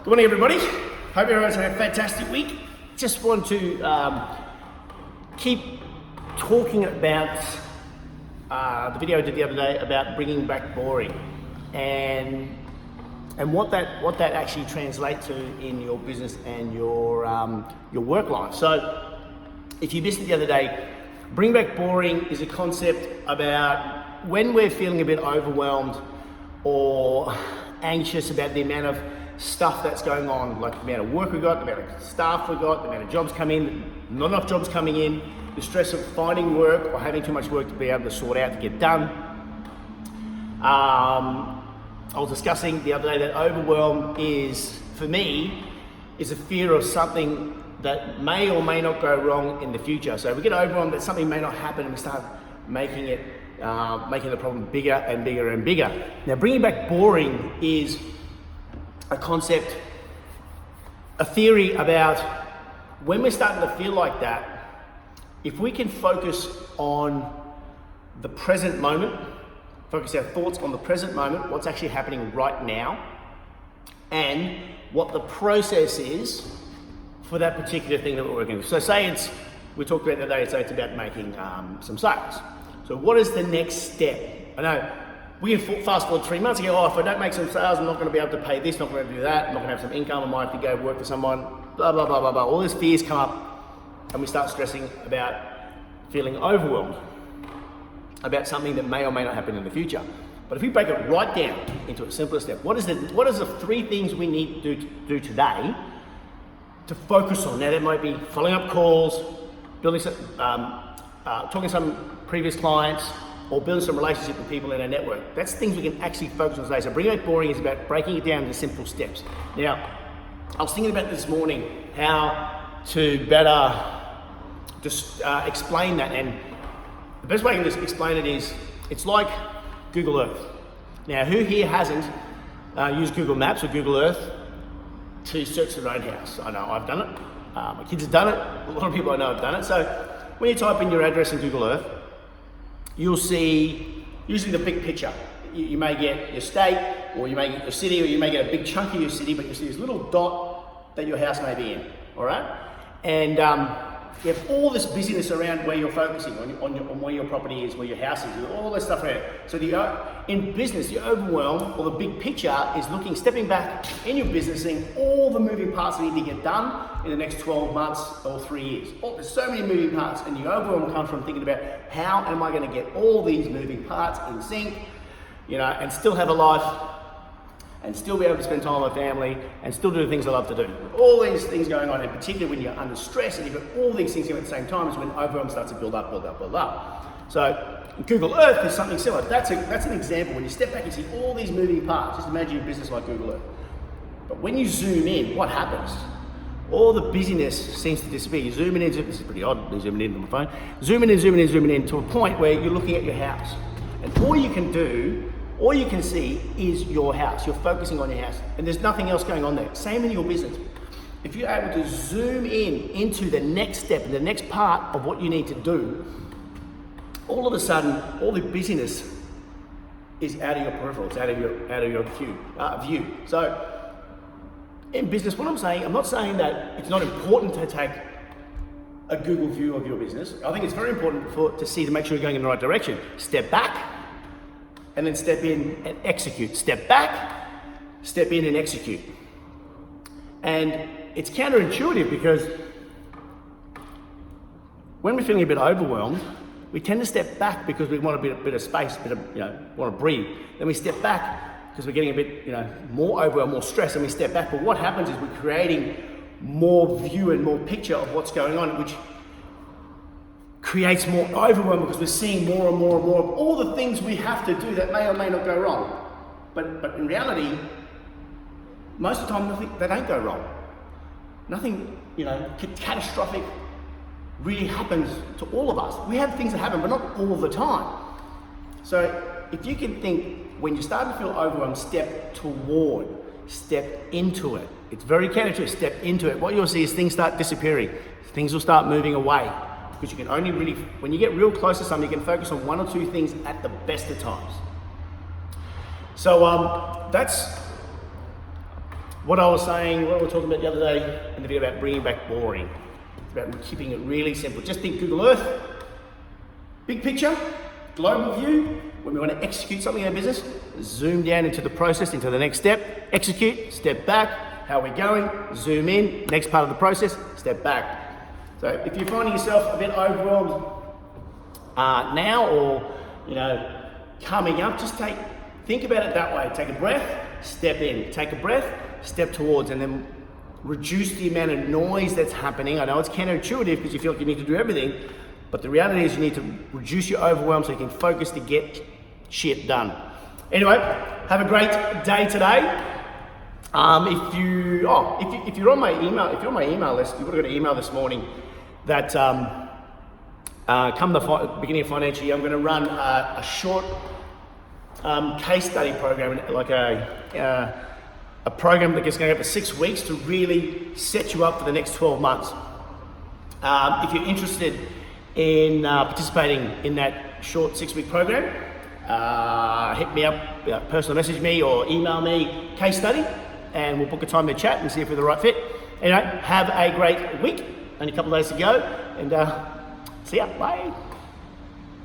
Good morning, everybody. Hope everyone's had a fantastic week. Just want to keep talking about the video I did the other day about bringing back boring and what that actually translates to in your business and your work life. So, if you missed it the other day, bring back boring is a concept about when we're feeling a bit overwhelmed or anxious about the amount of stuff that's going on, like the amount of work we got, the amount of staff we got, the amount of jobs coming in, not enough jobs coming in, the stress of finding work or having too much work to be able to sort out to get done. I was discussing the other day that overwhelm is, for me, is a fear of something that may or may not go wrong in the future. So we get overwhelmed that something may not happen and we start making the problem bigger and bigger and bigger. Now, bringing back boring is a concept, a theory about when we're starting to feel like that, if we can focus on the present moment, focus our thoughts on the present moment, what's actually happening right now, and what the process is for that particular thing that we're working with. So say we talked about the other day, so it's about making some sales. So what is the next step? I know we can fast forward 3 months and go, if I don't make some sales, I'm not going to be able to pay this, not going to be able to do that, I'm not going to have some income, I might have to go work for someone, blah, blah, blah, blah, blah. All these fears come up and we start stressing about feeling overwhelmed about something that may or may not happen in the future. But if we break it right down into a simpler step, what is the 3 things we need to do today to focus on? Now, that might be following up calls, building some, talking to some previous clients, or building some relationship with people in our network. That's things we can actually focus on today. So bringing back boring is about breaking it down into simple steps. Now, I was thinking about this morning how to better just explain that, and the best way I can just explain it is, it's like Google Earth. Now, who here hasn't used Google Maps or Google Earth to search their own house? I know I've done it. My kids have done it. A lot of people I know have done it. So when you type in your address in Google Earth, you'll see usually the big picture. You may get your state, or you may get your city, or you may get a big chunk of your city, but you see this little dot that your house may be in, all right? And you have all this busyness around where you're focusing, on where your property is, where your house is, all this stuff around. So in business, the overwhelm, or the big picture, is stepping back in your business, seeing all the moving parts that need to get done in the next 12 months or 3 years. There's so many moving parts, and the overwhelm comes from thinking about, how am I going to get all these moving parts in sync, and still have a life, and still be able to spend time with my family, and still do the things I love to do. With all these things going on, and particularly when you're under stress and you've got all these things going at the same time, is when overwhelm starts to build up. So Google Earth is something similar. That's an example. When you step back and see all these moving parts, just imagine your business like Google Earth. But when you zoom in, what happens? All the busyness seems to disappear. You zoom in, this is pretty odd, me zooming in on my phone. Zooming in to a point where you're looking at your house. And all you can see is your house. You're focusing on your house, and there's nothing else going on there. Same in your business. If you're able to zoom into the next step, the next part of what you need to do, all of a sudden, all the busyness is out of your peripheral. It's out of your view. So, in business, what I'm not saying that it's not important to take a Google view of your business. I think it's very important to make sure you're going in the right direction. Step back, and then step in and execute. Step back, step in and execute. And it's counterintuitive, because when we're feeling a bit overwhelmed, we tend to step back because we want a bit of space, want to breathe. Then we step back because we're getting a bit, more overwhelmed, more stressed, and we step back. But what happens is we're creating more view and more picture of what's going on, which creates more overwhelm because we're seeing more and more and more of all the things we have to do that may or may not go wrong. But in reality, most of the time, they don't go wrong. Nothing, catastrophic really happens to all of us. We have things that happen, but not all the time. So if you can think, when you're starting to feel overwhelmed, step into it. It's very counterintuitive. Step into it. What you'll see is things start disappearing. Things will start moving away, because you can only when you get real close to something, you can focus on 1 or 2 things at the best of times. So that's what I was saying, what we were talking about the other day in the video about bringing back boring. It's about keeping it really simple. Just think Google Earth, big picture, global view. When we want to execute something in our business, zoom down into the process, into the next step, execute, step back, how are we going, zoom in, next part of the process, step back. So if you're finding yourself a bit overwhelmed now or coming up, just think about it that way. Take a breath, step in, take a breath, step towards, and then reduce the amount of noise that's happening. I know it's counterintuitive because you feel like you need to do everything, but the reality is you need to reduce your overwhelm so you can focus to get shit done. Anyway, have a great day today. If you're on my email list, you would have got an email this morning that come the beginning of financial year, I'm going to run a short case study program, like a program that is going to go for 6 weeks to really set you up for the next 12 months. If you're interested in participating in that short 6-week program, hit me up, personal message me or email me case study, and we'll book a time to chat and see if we're the right fit. Anyway, have a great week. Only a couple of days to go, and see ya. Bye.